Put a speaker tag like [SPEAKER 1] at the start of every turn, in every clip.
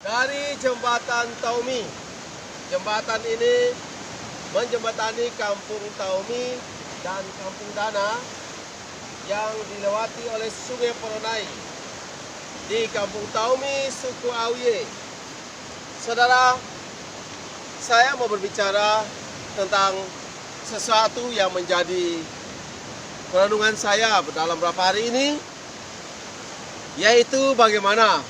[SPEAKER 1] Dari jembatan Taumi. Jembatan ini menjembatani kampung Taumi dan kampung Dana yang dilewati oleh Sungai Poronai. Di kampung Taumi, suku Auye. Saudara, saya mau berbicara tentang sesuatu yang menjadi perenungan saya dalam beberapa hari ini, yaitu bagaimana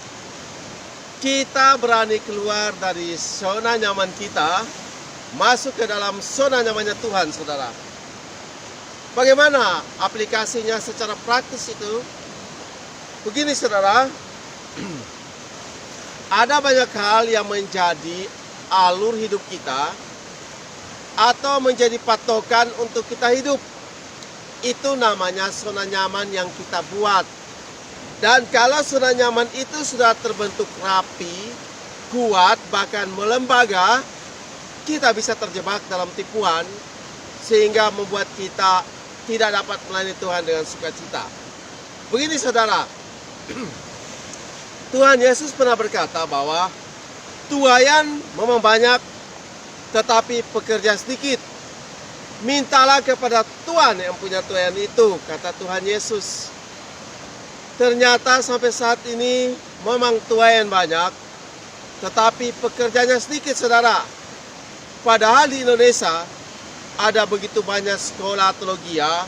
[SPEAKER 1] kita berani keluar dari zona nyaman kita, masuk ke dalam zona nyamannya Tuhan, saudara. Bagaimana aplikasinya secara praktis itu? Begini, saudara. Ada banyak hal yang menjadi alur hidup kita atau menjadi patokan untuk kita hidup. Itu namanya zona nyaman yang kita buat. Dan kalau zona nyaman itu sudah terbentuk rapi, kuat, bahkan melembaga, kita bisa terjebak dalam tipuan sehingga membuat kita tidak dapat melayani Tuhan dengan sukacita. Begini, saudara. Tuhan Yesus pernah berkata bahwa tuaian memang banyak, tetapi pekerja sedikit. Mintalah kepada Tuhan yang punya tuaian itu, kata Tuhan Yesus. Ternyata sampai saat ini memang tuaian banyak, tetapi pekerjanya sedikit, saudara. Padahal di Indonesia ada begitu banyak sekolah teologia,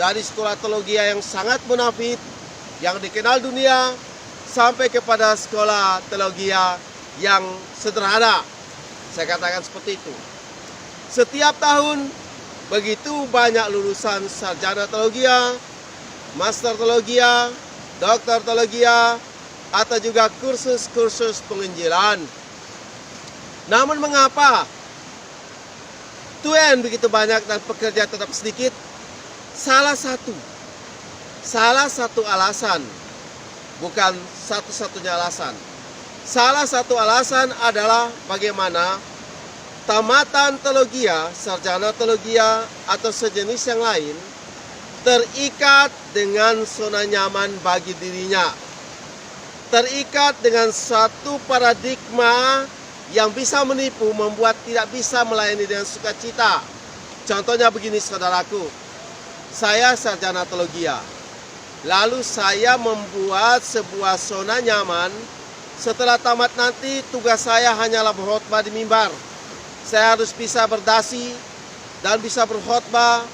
[SPEAKER 1] dari sekolah teologia yang sangat munafik, yang dikenal dunia, sampai kepada sekolah teologia yang sederhana. Saya katakan seperti itu. Setiap tahun begitu banyak lulusan sarjana teologia, master teologia, doktor teologia, atau juga kursus-kursus penginjilan. Namun mengapa tuaian begitu banyak dan pekerja tetap sedikit? Salah satu alasan, bukan satu-satunya alasan. Salah satu alasan adalah bagaimana tamatan teologia, sarjana teologia, atau sejenis yang lain terikat dengan zona nyaman bagi dirinya. Terikat dengan suatu paradigma yang bisa menipu, membuat tidak bisa melayani dengan sukacita. Contohnya begini, saudaraku. Saya sarjana teologia. Lalu saya membuat sebuah zona nyaman. Setelah tamat nanti tugas saya hanyalah berkhotbah di mimbar. Saya harus bisa berdasi dan bisa berkhotbah,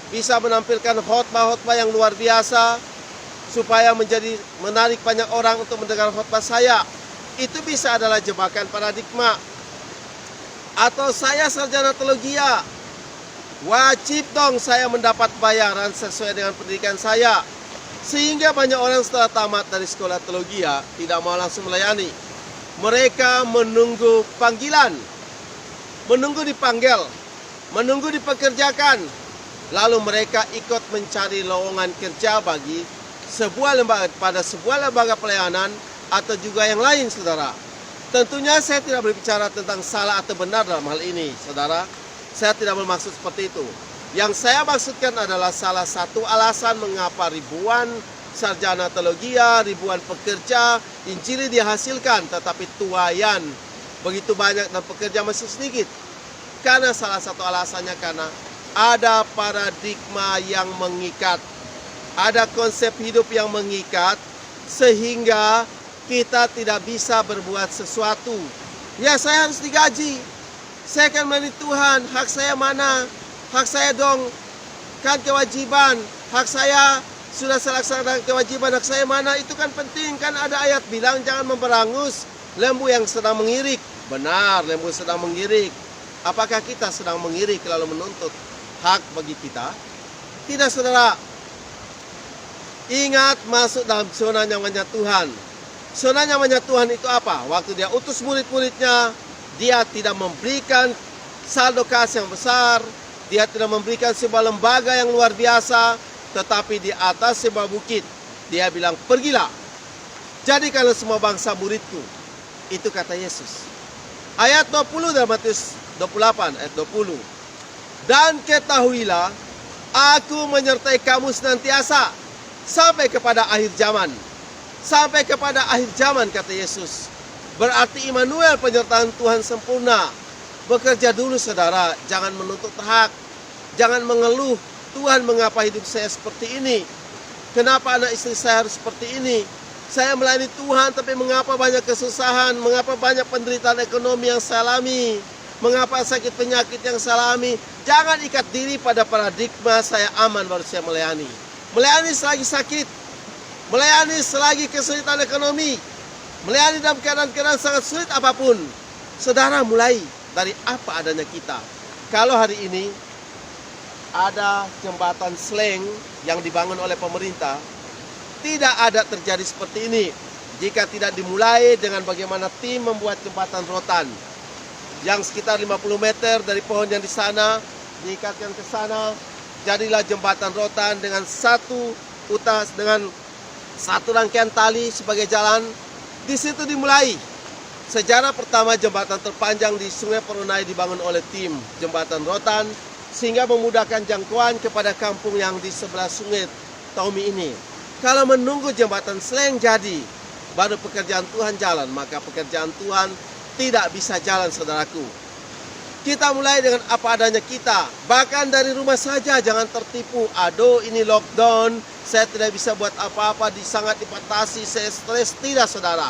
[SPEAKER 1] bisa menampilkan khotbah-khotbah yang luar biasa supaya menjadi menarik banyak orang untuk mendengar khotbah saya. Itu bisa adalah jebakan paradigma. Atau saya sarjana teologia, wajib dong saya mendapat bayaran sesuai dengan pendidikan saya. Sehingga banyak orang setelah tamat dari sekolah teologia tidak mau langsung melayani. Mereka menunggu panggilan, menunggu dipanggil, menunggu dipekerjakan. Lalu mereka ikut mencari lowongan kerja bagi sebuah lembaga, pada sebuah lembaga pelayanan atau juga yang lain, saudara. Tentunya saya tidak berbicara tentang salah atau benar dalam hal ini, saudara. Saya tidak bermaksud seperti itu. Yang saya maksudkan adalah salah satu alasan mengapa ribuan sarjana teologia, ribuan pekerja Injili dihasilkan, tetapi tuaian begitu banyak dan pekerja masih sedikit. Karena salah satu alasannya karena ada paradigma yang mengikat, ada konsep hidup yang mengikat, sehingga kita tidak bisa berbuat sesuatu. Ya, saya harus digaji, saya akan melayani Tuhan, hak saya mana? Hak saya dong, kan kewajiban. Hak saya sudah saya laksanakan kewajiban, hak saya mana? Itu kan penting, kan ada ayat bilang jangan memberangus lembu yang sedang mengirik. Benar, lembu sedang mengirik. Apakah kita sedang mengirik lalu menuntut hak bagi kita? Tidak, saudara. Ingat, masuk dalam zona nyamannya Tuhan. Zona nyamannya Tuhan itu apa? Waktu dia utus murid-muridnya, dia tidak memberikan saldo kas yang besar, dia tidak memberikan sebuah lembaga yang luar biasa, tetapi di atas sebuah bukit dia bilang, pergilah, jadikanlah semua bangsa muridku. Itu kata Yesus. Ayat 20 dalam Matius 28 ayat 20. Dan ketahuilah, aku menyertai kamu senantiasa sampai kepada akhir zaman. Sampai kepada akhir zaman, kata Yesus. Berarti Immanuel, penyertaan Tuhan sempurna. Bekerja dulu saudara, jangan menuntut hak, jangan mengeluh, Tuhan mengapa hidup saya seperti ini? Kenapa anak istri saya harus seperti ini? Saya melayani Tuhan tapi mengapa banyak kesusahan, mengapa banyak penderitaan ekonomi yang saya alami? Mengapa sakit penyakit yang saya alami? Jangan ikat diri pada paradigma saya aman baru saya melayani. Melayani selagi sakit, melayani selagi kesulitan ekonomi, melayani dalam keadaan-keadaan sangat sulit apapun. Saudara mulai dari apa adanya kita. Kalau hari ini ada jembatan Sleng yang dibangun oleh pemerintah, tidak ada terjadi seperti ini jika tidak dimulai dengan bagaimana tim membuat jembatan rotan yang sekitar 50 meter dari pohon yang di sana diikatkan ke sana, jadilah jembatan rotan dengan satu rangkaian tali sebagai jalan. Di situ dimulai sejarah pertama jembatan terpanjang di Sungai Perunai dibangun oleh tim jembatan rotan sehingga memudahkan jangkauan kepada kampung yang di sebelah Sungai Taumi ini. Kalau menunggu jembatan Sleng jadi baru pekerjaan Tuhan jalan, maka pekerjaan Tuhan tidak bisa jalan saudaraku. Kita mulai dengan apa adanya kita. Bahkan dari rumah saja jangan tertipu. Aduh ini lockdown, saya tidak bisa buat apa-apa, sangat dipatasi, saya stres. Tidak saudara.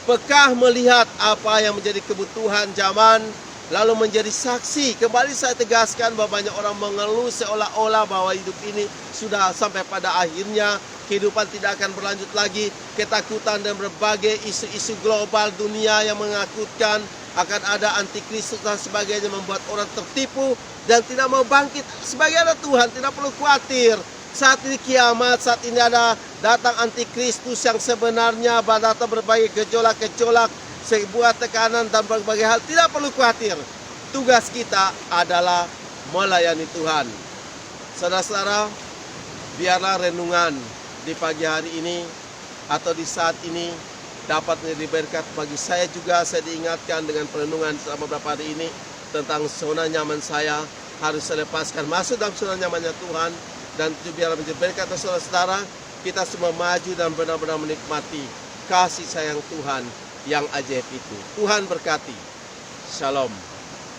[SPEAKER 1] Pekah melihat apa yang menjadi kebutuhan zaman, lalu menjadi saksi. Kembali saya tegaskan bahwa banyak orang mengeluh seolah-olah bahwa hidup ini sudah sampai pada akhirnya, kehidupan tidak akan berlanjut lagi. Ketakutan dan berbagai isu-isu global dunia yang menakutkan akan ada antikristus dan sebagainya membuat orang tertipu dan tidak mau bangkit. Sebagai anak Tuhan tidak perlu khawatir. Saat ini kiamat, saat ini ada datang antikristus yang sebenarnya datang berbagai gejolak-gejolak, sebuah tekanan dan berbagai hal. Tidak perlu khawatir. Tugas kita adalah melayani Tuhan. Saudara-saudara, biarlah renungan di pagi hari ini atau di saat ini dapat menjadi berkat bagi saya juga. Saya diingatkan dengan perenungan selama beberapa hari ini tentang zona nyaman saya. Harus saya lepaskan masuk dalam zona nyamannya Tuhan. Dan itu biar menjadi berkat bagi saudara-saudara. Kita semua maju dan benar-benar menikmati kasih sayang Tuhan yang ajaib itu. Tuhan berkati. Shalom.